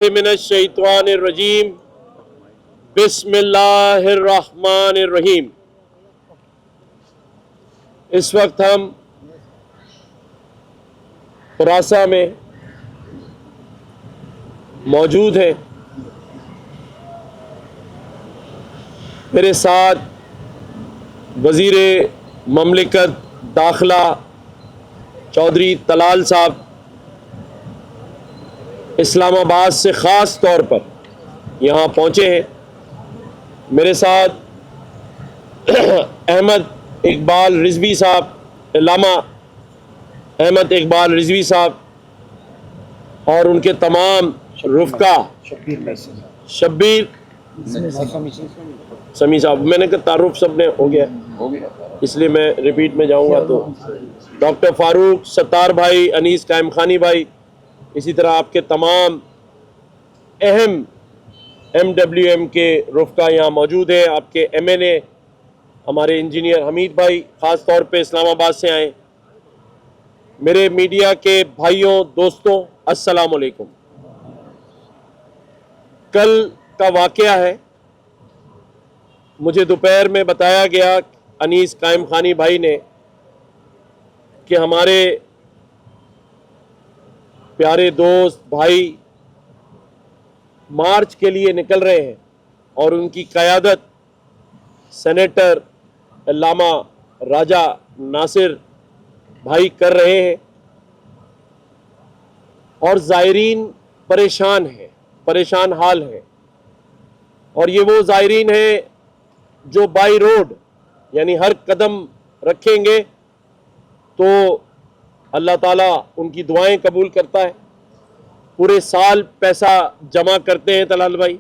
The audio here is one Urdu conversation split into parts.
من الشیطان الرجیم بسم اللہ الرحمن الرحیم۔ اس وقت ہم خراساں میں موجود ہیں۔ میرے ساتھ وزیر مملکت داخلہ چودھری طلال صاحب اسلام آباد سے خاص طور پر یہاں پہنچے ہیں۔ میرے ساتھ احمد اقبال رضوی صاحب، علامہ احمد اقبال رضوی صاحب اور ان کے تمام رفقا، شبیر سمی صاحب، میں نے کہا تعارف سب نے ہو گیا اس لیے میں ریپیٹ میں جاؤں گا، تو ڈاکٹر فاروق، ستار بھائی، انیس قائم خانی بھائی، اسی طرح آپ کے تمام اہم MWM کے رفقا یہاں موجود ہیں۔ آپ کے MNA ہمارے انجینئر حمید بھائی خاص طور پہ اسلام آباد سے آئے۔ میرے میڈیا کے بھائیوں، دوستوں، السلام علیکم۔ کل کا واقعہ ہے، مجھے دوپہر میں بتایا گیا انیس قائم خانی بھائی نے کہ ہمارے پیارے دوست بھائی مارچ کے لیے نکل رہے ہیں اور ان کی قیادت سینیٹر علامہ راجہ ناصر بھائی کر رہے ہیں، اور زائرین پریشان ہیں، پریشان حال ہیں، اور یہ وہ زائرین ہیں جو بائی روڈ یعنی ہر قدم رکھیں گے تو اللہ تعالیٰ ان کی دعائیں قبول کرتا ہے۔ پورے سال پیسہ جمع کرتے ہیں طلال بھائی،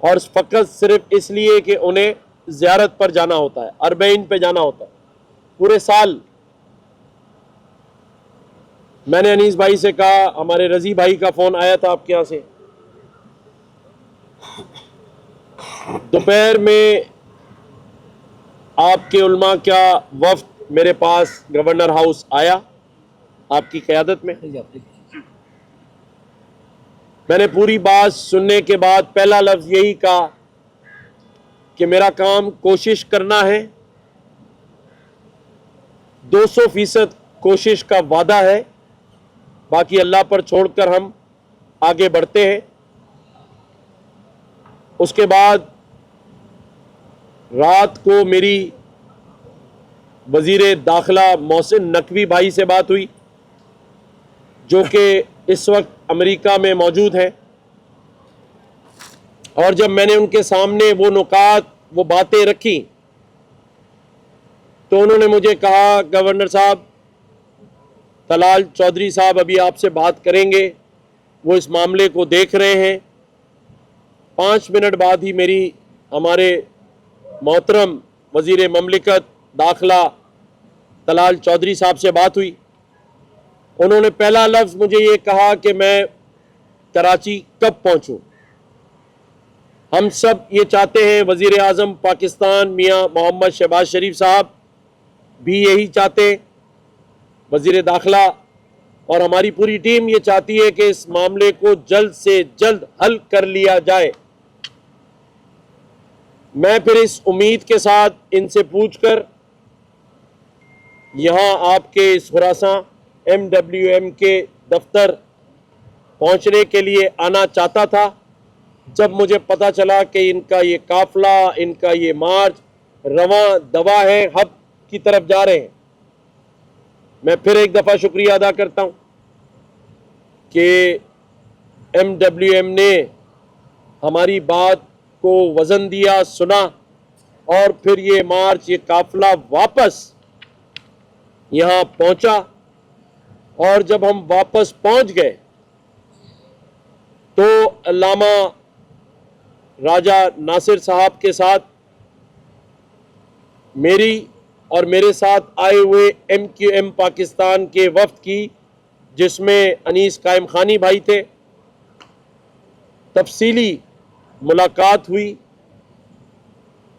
اور فقط صرف اس لیے کہ انہیں زیارت پر جانا ہوتا ہے، اربعین پہ جانا ہوتا ہے پورے سال۔ میں نے انیس بھائی سے کہا، ہمارے رضی بھائی کا فون آیا تھا آپ کے یہاں سے، دوپہر میں آپ کے علماء کا وفد میرے پاس گورنر ہاؤس آیا آپ کی قیادت میں۔ میں نے پوری بات سننے کے بعد پہلا لفظ یہی کہا کہ میرا کام کوشش کرنا ہے، 200% کوشش کا وعدہ ہے، باقی اللہ پر چھوڑ کر ہم آگے بڑھتے ہیں۔ اس کے بعد رات کو میری وزیر داخلہ محسن نقوی بھائی سے بات ہوئی، جو کہ اس وقت امریکہ میں موجود ہیں، اور جب میں نے ان کے سامنے وہ نکات، وہ باتیں رکھی، تو انہوں نے مجھے کہا گورنر صاحب، طلال چودھری صاحب ابھی آپ سے بات کریں گے، وہ اس معاملے کو دیکھ رہے ہیں۔ 5 منٹ بعد ہی میری ہمارے محترم وزیر مملکت داخلہ طلال چودھری صاحب سے بات ہوئی۔ انہوں نے پہلا لفظ مجھے یہ کہا کہ میں کراچی کب پہنچوں۔ ہم سب یہ چاہتے ہیں، وزیر اعظم پاکستان میاں محمد شہباز شریف صاحب بھی یہی چاہتے ہیں، وزیر داخلہ اور ہماری پوری ٹیم یہ چاہتی ہے کہ اس معاملے کو جلد سے جلد حل کر لیا جائے۔ میں پھر اس امید کے ساتھ ان سے پوچھ کر یہاں آپ کے اس خراساں MWM کے دفتر پہنچنے کے لیے آنا چاہتا تھا، جب مجھے پتا چلا کہ ان کا یہ قافلہ، ان کا یہ مارچ رواں دوا ہے، ہب کی طرف جا رہے ہیں۔ میں پھر ایک دفعہ شکریہ ادا کرتا ہوں کہ MWM نے ہماری بات کو وزن دیا، سنا، اور پھر یہ مارچ، یہ قافلہ واپس یہاں پہنچا، اور جب ہم واپس پہنچ گئے تو علامہ راجہ ناصر صاحب کے ساتھ میری اور میرے ساتھ آئے ہوئے MQM پاکستان کے وفد کی، جس میں انیس قائم خانی بھائی تھے، تفصیلی ملاقات ہوئی،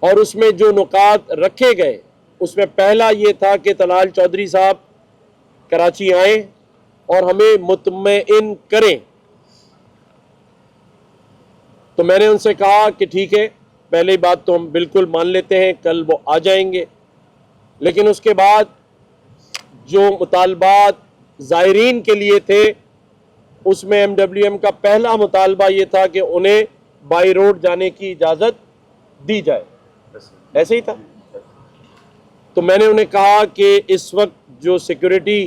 اور اس میں جو نکات رکھے گئے اس میں پہلا یہ تھا کہ طلال چودھری صاحب کراچی آئیں اور ہمیں مطمئن کریں تو میں نے ان سے کہا کہ ٹھیک ہے، پہلی بات تو ہم بالکل مان لیتے ہیں، کل وہ آ جائیں گے، لیکن اس کے بعد جو مطالبات زائرین کے لیے تھے اس میں ایم ڈبلیو ایم کا پہلا مطالبہ یہ تھا کہ انہیں بائی روڈ جانے کی اجازت دی جائے، ایسے ہی تھا۔ تو میں نے انہیں کہا کہ اس وقت جو سیکورٹی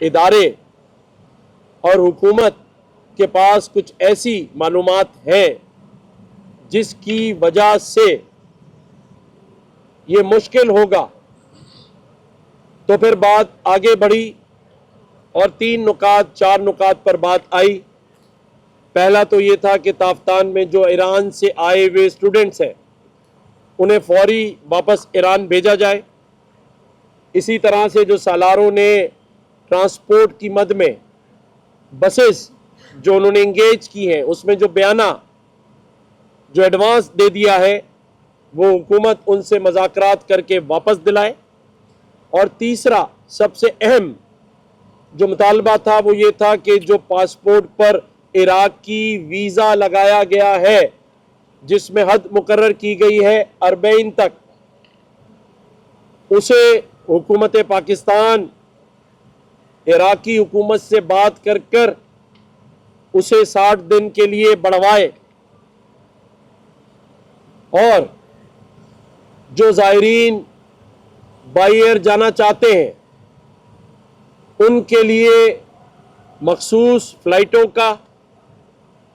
ادارے اور حکومت کے پاس کچھ ایسی معلومات ہیں جس کی وجہ سے یہ مشکل ہوگا، تو پھر بات آگے بڑھی اور 4 نکات پر بات آئی۔ پہلا تو یہ تھا کہ تافتان میں جو ایران سے آئے ہوئے اسٹوڈنٹس ہیں انہیں فوری واپس ایران بھیجا جائے۔ اسی طرح سے جو سالاروں نے ٹرانسپورٹ کی مد میں بسز جو انہوں نے انگیج کی ہیں اس میں جو بیانہ جو ایڈوانس دے دیا ہے وہ حکومت ان سے مذاکرات کر کے واپس دلائے۔ اور تیسرا سب سے اہم جو مطالبہ تھا وہ یہ تھا کہ جو پاسپورٹ پر عراق کی ویزا لگایا گیا ہے جس میں حد مقرر کی گئی ہے 40 تک، اسے حکومت پاکستان عراقی حکومت سے بات کر کر اسے 60 دن کے لیے بڑھوائے، اور جو زائرین بائی ایئر جانا چاہتے ہیں ان کے لیے مخصوص فلائٹوں کا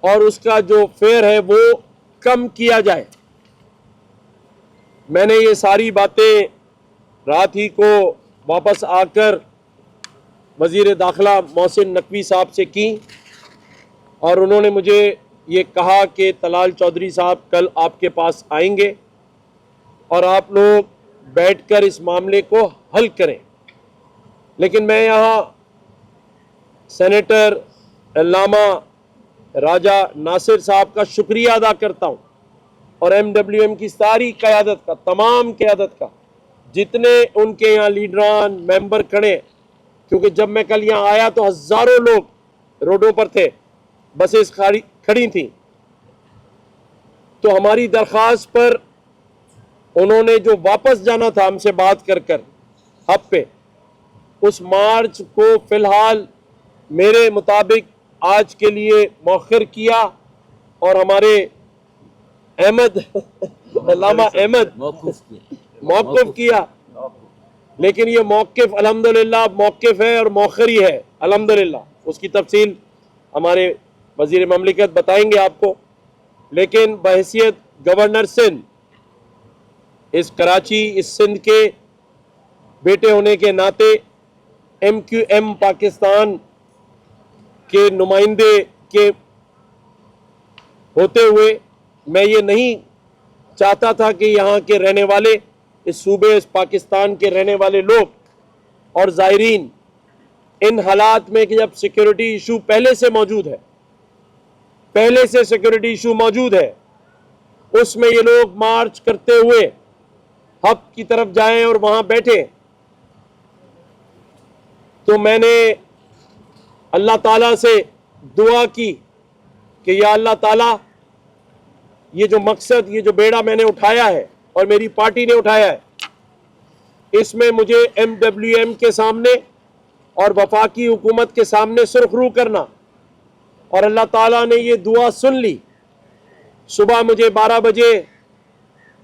اور اس کا جو فیئر ہے وہ کم کیا جائے۔ میں نے یہ ساری باتیں رات ہی کو واپس آ کر وزیر داخلہ محسن نقوی صاحب سے کی، اور انہوں نے مجھے یہ کہا کہ طلال چودھری صاحب کل آپ کے پاس آئیں گے اور آپ لوگ بیٹھ کر اس معاملے کو حل کریں۔ لیکن میں یہاں سینیٹر علامہ راجہ ناصر صاحب کا شکریہ ادا کرتا ہوں، اور ایم ڈبلیو ایم کی ساری قیادت کا، تمام قیادت کا، جتنے ان کے یہاں لیڈران ممبر کھڑے، کیونکہ جب میں کل یہاں آیا تو ہزاروں لوگ روڈوں پر تھے، بسیں کھڑی تھیں، تو ہماری درخواست پر انہوں نے جو واپس جانا تھا ہم سے بات کر کر ہب پہ، اس مارچ کو فی الحال میرے مطابق آج کے لیے مؤخر کیا، اور ہمارے احمد علامہ احمد موقف کیا، لیکن یہ موقف الحمدللہ موقف ہے اور مؤخر ہی ہے الحمدللہ، اس کی تفصیل ہمارے وزیر مملکت بتائیں گے آپ کو۔ لیکن بحیثیت گورنر سندھ، اس کراچی، اس سندھ کے بیٹے ہونے کے ناطے، ایم کیو ایم پاکستان کے نمائندے کے ہوتے ہوئے میں یہ نہیں چاہتا تھا کہ یہاں کے رہنے والے، اس صوبے، اس پاکستان کے رہنے والے لوگ اور زائرین ان حالات میں کہ جب سیکیورٹی ایشو پہلے سے موجود ہے، پہلے سے سیکیورٹی ایشو موجود ہے، اس میں یہ لوگ مارچ کرتے ہوئے ہب کی طرف جائیں اور وہاں بیٹھے۔ تو میں نے اللہ تعالیٰ سے دعا کی کہ یا اللہ تعالیٰ، یہ جو مقصد، یہ جو بیڑا میں نے اٹھایا ہے اور میری پارٹی نے اٹھایا ہے، اس میں مجھے ایم ڈبلیو ایم کے سامنے اور وفاقی حکومت کے سامنے سرخ رو کرنا، اور اللہ تعالیٰ نے یہ دعا سن لی۔ صبح مجھے 12 بجے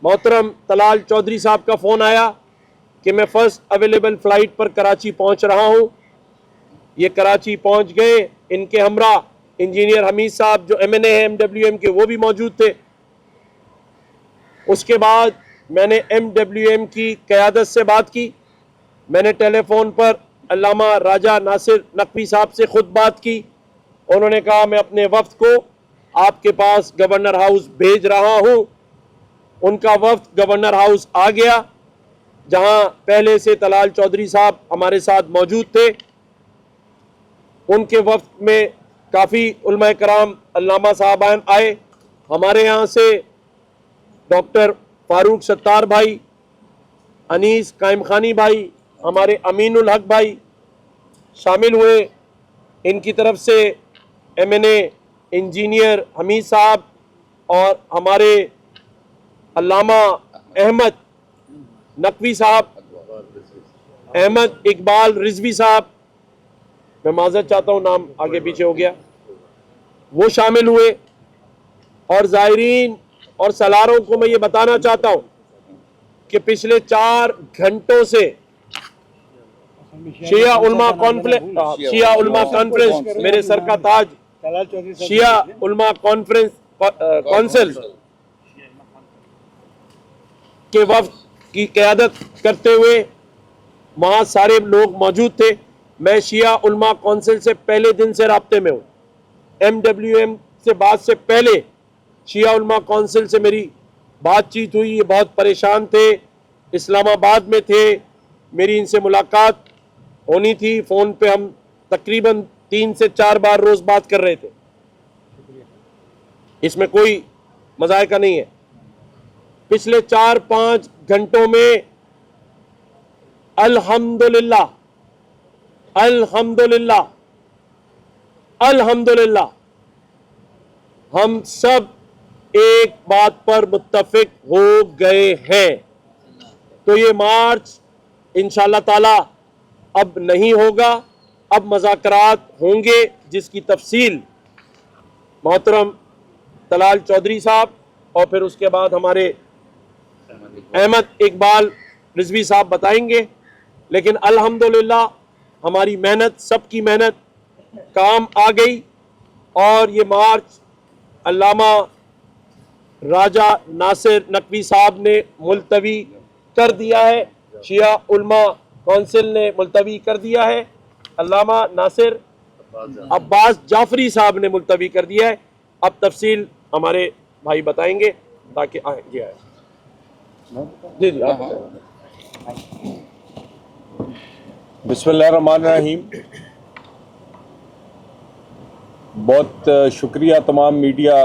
محترم طلال چودھری صاحب کا فون آیا کہ میں فرسٹ اویلیبل فلائٹ پر کراچی پہنچ رہا ہوں۔ یہ کراچی پہنچ گئے، ان کے ہمراہ انجینئر حمید صاحب جو ایم این اے ہیں ایم ڈبلیو ایم کے، وہ بھی موجود تھے۔ اس کے بعد میں نے ایم ڈبلیو ایم کی قیادت سے بات کی، میں نے ٹیلی فون پر علامہ راجہ ناصر نقوی صاحب سے خود بات کی، انہوں نے کہا میں اپنے وفد کو آپ کے پاس گورنر ہاؤس بھیج رہا ہوں۔ ان کا وفد گورنر ہاؤس آ گیا، جہاں پہلے سے طلال چودھری صاحب ہمارے ساتھ موجود تھے۔ ان کے وفد میں کافی علماء کرام، علامہ صاحبان آئے، ہمارے یہاں سے ڈاکٹر فاروق ستار بھائی، انیس قائم خانی بھائی، ہمارے امین الحق بھائی شامل ہوئے، ان کی طرف سے ایم این اے انجینئر حمید صاحب، اور ہمارے علامہ احمد نقوی صاحب، احمد اقبال رضوی صاحب، میں معذرت چاہتا ہوں نام آگے پیچھے ہو گیا، وہ شامل ہوئے. اور زائرین اور سالاروں کو میں یہ بتانا چاہتا ہوں کہ پچھلے 4 گھنٹوں سے شیعہ علماء کانفرنس، میرے سر کا تاج، شیعہ علماء کونسل کے وفد کی قیادت کرتے ہوئے وہاں سارے لوگ موجود تھے. میں شیعہ علماء کونسل سے پہلے دن سے رابطے میں ہوں. MWM سے بات سے پہلے شیعہ علماء کونسل سے میری بات چیت ہوئی. یہ بہت پریشان تھے، اسلام آباد میں تھے، میری ان سے ملاقات ہونی تھی. فون پہ ہم تقریباً 3 سے 4 بار روز بات کر رہے تھے. اس میں کوئی مذائقہ نہیں ہے. پچھلے 4-5 گھنٹوں میں الحمدللہ الحمدللہ الحمدللہ ہم سب ایک بات پر متفق ہو گئے ہیں. تو یہ مارچ انشاءاللہ تعالی اب نہیں ہوگا، اب مذاکرات ہوں گے جس کی تفصیل محترم طلال چودھری صاحب اور پھر اس کے بعد ہمارے احمد اقبال رضوی صاحب بتائیں گے. لیکن الحمدللہ ہماری محنت، سب کی محنت کام آ گئی اور یہ مارچ علامہ راجہ ناصر نقوی صاحب نے ملتوی کر دیا ہے، شیعہ علماء کونسل نے ملتوی کر دیا ہے، علامہ ناصر عباس جعفری صاحب نے ملتوی کر دیا ہے. اب تفصیل ہمارے بھائی بتائیں گے تاکہ آئیں. جی آئے جی آپ بتائیں. بسم اللہ الرحمن الرحیم. بہت شکریہ تمام میڈیا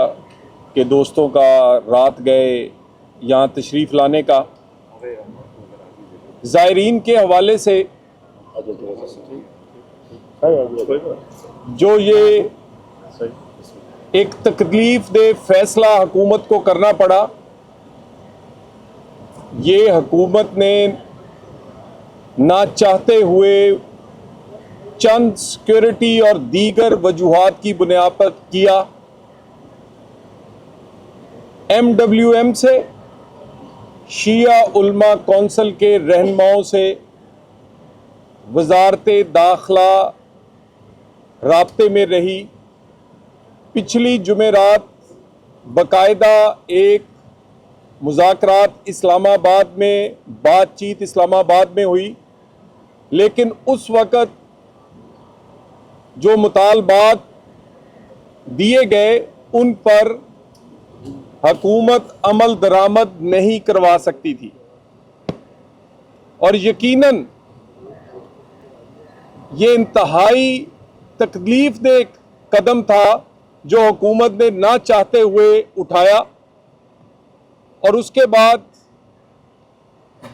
کے دوستوں کا رات گئے یہاں تشریف لانے کا. زائرین کے حوالے سے جو یہ ایک تکلیف دہ فیصلہ حکومت کو کرنا پڑا، یہ حکومت نے نہ چاہتے ہوئے چند سیکیورٹی اور دیگر وجوہات کی بنیاد پر کیا. MWM سے، شیعہ علماء کونسل کے رہنماؤں سے وزارت داخلہ رابطے میں رہی. پچھلی جمعرات باقاعدہ ایک مذاکرات اسلام آباد میں، بات چیت اسلام آباد میں ہوئی، لیکن اس وقت جو مطالبات دیے گئے ان پر حکومت عمل درآمد نہیں کروا سکتی تھی. اور یقیناً یہ انتہائی تکلیف دہ قدم تھا جو حکومت نے نہ چاہتے ہوئے اٹھایا. اور اس کے بعد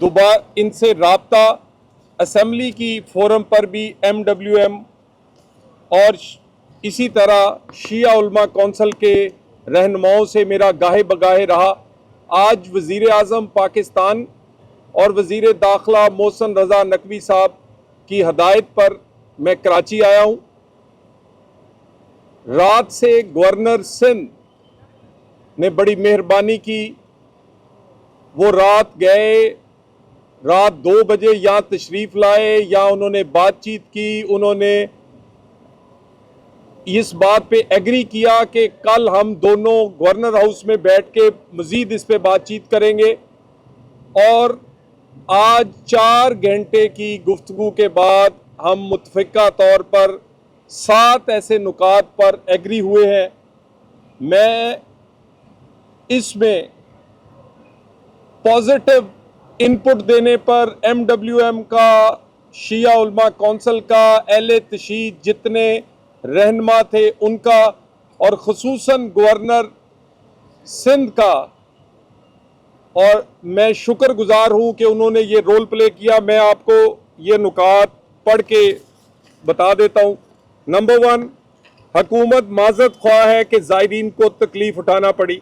دوبارہ ان سے رابطہ اسمبلی کی فورم پر بھی MWM اور اسی طرح شیعہ علماء کونسل کے رہنماؤں سے میرا گاہے بگاہے رہا. آج وزیر اعظم پاکستان اور وزیر داخلہ محسن رضا نقوی صاحب کی ہدایت پر میں کراچی آیا ہوں. رات سے گورنر سندھ نے بڑی مہربانی کی. وہ رات گئے، رات 2 بجے یہاں تشریف لائے، یہاں انہوں نے بات چیت کی. انہوں نے اس بات پہ ایگری کیا کہ کل ہم دونوں گورنر ہاؤس میں بیٹھ کے مزید اس پہ بات چیت کریں گے. اور آج 4 گھنٹے کی گفتگو کے بعد ہم متفقہ طور پر 7 ایسے نکات پر ایگری ہوئے ہیں. میں اس میں پازیٹیو انپٹ دینے پر MWM کا، شیعہ علماء کونسل کا، اہل تشیع جتنے رہنما تھے ان کا، اور خصوصاً گورنر سندھ کا، اور میں شکر گزار ہوں کہ انہوں نے یہ رول پلے کیا. میں آپ کو یہ نکات پڑھ کے بتا دیتا ہوں. نمبر 1، حکومت معذرت خواہ ہے کہ زائرین کو تکلیف اٹھانا پڑی.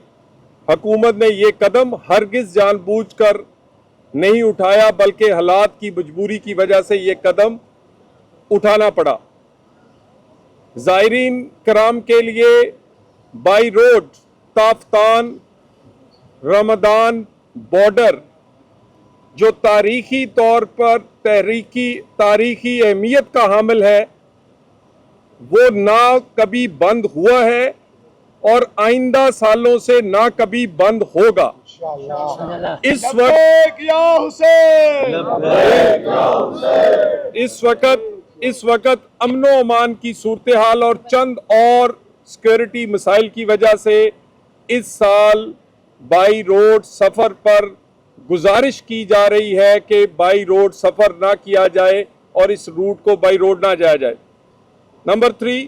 حکومت نے یہ قدم ہرگز جان بوجھ کر نہیں اٹھایا بلکہ حالات کی مجبوری کی وجہ سے یہ قدم اٹھانا پڑا۔ زائرین کرام کے لیے by road Taftan Ramzan border جو تاریخی طور پر تاریخی اہمیت کا حامل ہے وہ نہ کبھی بند ہوا ہے اور آئندہ سالوں سے نہ کبھی بند ہوگا۔ اس وقت امن و امان کی صورتحال اور چند اور سیکورٹی مسائل کی وجہ سے اس سال بائی روڈ سفر پر گزارش کی جا رہی ہے کہ بائی روڈ سفر نہ کیا جائے اور اس روٹ کو بائی روڈ نہ جایا جائے۔ نمبر 3،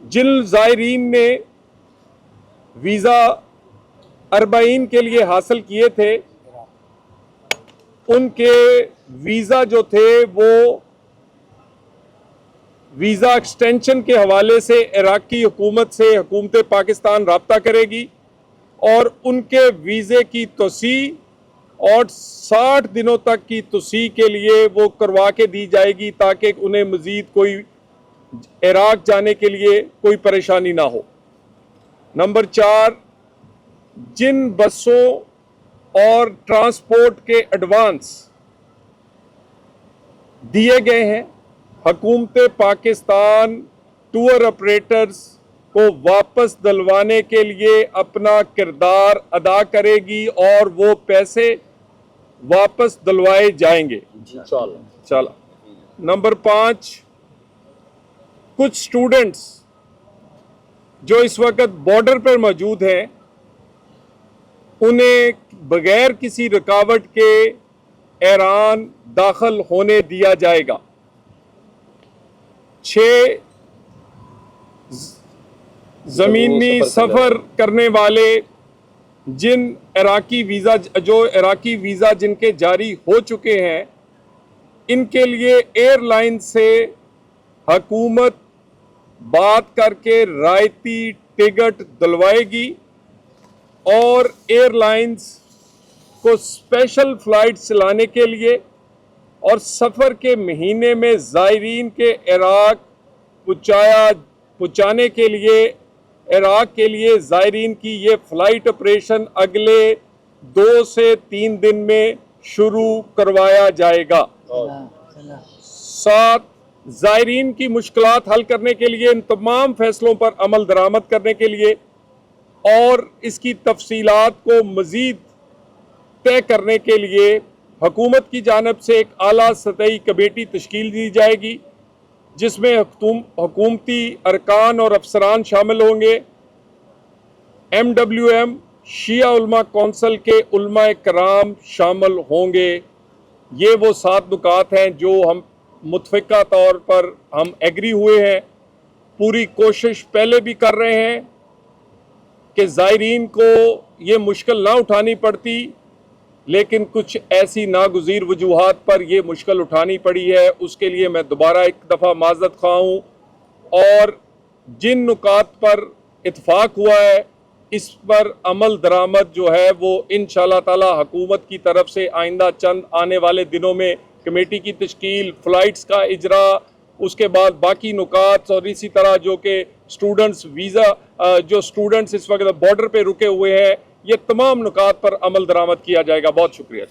جن زائرین نے ویزا اربعین کے لیے حاصل کیے تھے ان کے ویزا جو تھے وہ ویزا ایکسٹینشن کے حوالے سے عراقی حکومت سے حکومت پاکستان رابطہ کرے گی اور ان کے ویزے کی توسیع اور 60 دنوں تک کی توسیع کے لیے وہ کروا کے دی جائے گی تاکہ انہیں مزید کوئی عراق جانے کے لیے کوئی پریشانی نہ ہو۔ نمبر 4، جن بسوں اور ٹرانسپورٹ کے ایڈوانس دیے گئے ہیں حکومت پاکستان ٹور آپریٹرز کو واپس دلوانے کے لیے اپنا کردار ادا کرے گی اور وہ پیسے واپس دلوائے جائیں گے انشاءاللہ۔ نمبر 5، کچھ سٹوڈنٹس جو اس وقت بارڈر پر موجود ہیں انہیں بغیر کسی رکاوٹ کے ایران داخل ہونے دیا جائے گا۔ 6، زمینی سفر کرنے والے عراقی ویزا جن کے جاری ہو چکے ہیں ان کے لیے ایئر لائن سے حکومت بات کر کے رعایتی ٹکٹ دلوائے گی اور ایئر لائنز کو اسپیشل فلائٹ چلانے کے لیے اور سفر کے مہینے میں زائرین کے عراق پہنچانے کے لیے عراق کے لیے زائرین کی یہ فلائٹ آپریشن اگلے 2 سے 3 دن میں شروع کروایا جائے گا۔ 7، زائرین کی مشکلات حل کرنے کے لیے ان تمام فیصلوں پر عمل درآمد کرنے کے لیے اور اس کی تفصیلات کو مزید طے کرنے کے لیے حکومت کی جانب سے ایک اعلیٰ سطحی کمیٹی تشکیل دی جائے گی جس میں حکومتی ارکان اور افسران شامل ہوں گے۔ MWM شیعہ علماء کونسل کے علماء کرام شامل ہوں گے۔ یہ وہ 7 نکات ہیں جو ہم متفقہ طور پر ہم ایگری ہوئے ہیں۔ پوری کوشش پہلے بھی کر رہے ہیں کہ زائرین کو یہ مشکل نہ اٹھانی پڑتی لیکن کچھ ایسی ناگزیر وجوہات پر یہ مشکل اٹھانی پڑی ہے، اس کے لیے میں دوبارہ ایک دفعہ معذرت خواہ ہوں۔ اور جن نکات پر اتفاق ہوا ہے اس پر عمل درآمد جو ہے وہ انشاءاللہ تعالی حکومت کی طرف سے آئندہ چند آنے والے دنوں میں کمیٹی کی تشکیل، فلائٹس کا اجرا، اس کے بعد باقی نکات اور اسی طرح جو کہ سٹوڈنٹس سٹوڈنٹس اس وقت بارڈر پہ رکے ہوئے ہیں یہ تمام نکات پر عمل درآمد کیا جائے گا۔ بہت شکریہ۔